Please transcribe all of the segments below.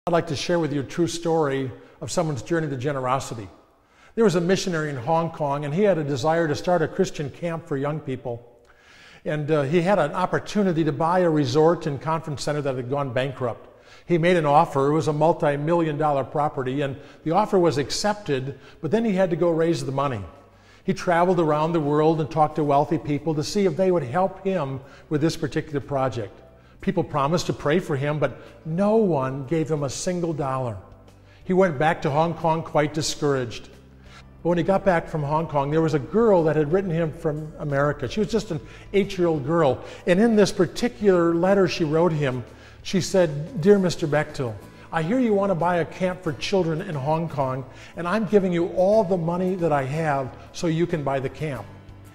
I'd like to share with you a true story of someone's journey to generosity. There was a missionary in Hong Kong, and he had a desire to start a Christian camp for young people. And he had an opportunity to buy a resort and conference center that had gone bankrupt. He made an offer. It was a multi-million-dollar property, and the offer was accepted, but then he had to go raise the money. He traveled around the world and talked to wealthy people to see if they would help him with this particular project. People promised to pray for him, but no one gave him a single dollar. He went back to Hong Kong quite discouraged. But when he got back from Hong Kong, there was a girl that had written him from America. She was just an 8-year-old girl. And in this particular letter she wrote him, she said, "Dear Mr. Bechtel, I hear you want to buy a camp for children in Hong Kong, and I'm giving you all the money that I have so you can buy the camp."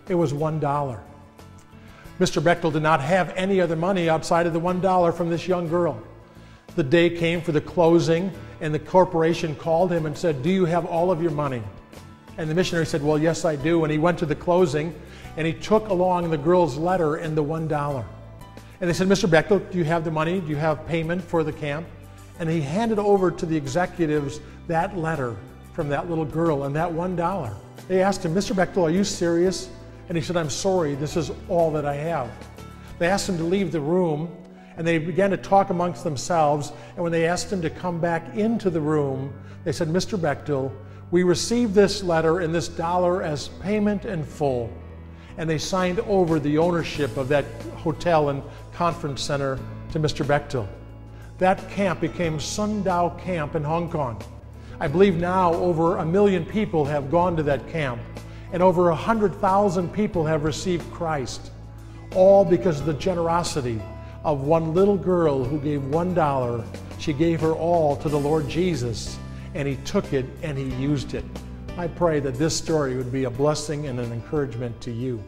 It was $1. Mr. Bechtel did not have any other money outside of the $1 from this young girl. The day came for the closing, and the corporation called him and said, "Do you have all of your money?" And the missionary said, "Well, yes, I do." And he went to the closing, and he took along the girl's letter and the $1. And they said, "Mr. Bechtel, do you have the money? Do you have payment for the camp?" And he handed over to the executives that letter from that little girl and that $1. They asked him, "Mr. Bechtel, are you serious?" And he said, "I'm sorry, this is all that I have." They asked him to leave the room, and they began to talk amongst themselves. And when they asked him to come back into the room, they said, "Mr. Bechtel, we received this letter and this dollar as payment in full." And they signed over the ownership of that hotel and conference center to Mr. Bechtel. That camp became Sundao Camp in Hong Kong. I believe now over 1 million people have gone to that camp, and over 100,000 people have received Christ, all because of the generosity of one little girl who gave $1. She gave her all to the Lord Jesus, and He took it and He used it. I pray that this story would be a blessing and an encouragement to you.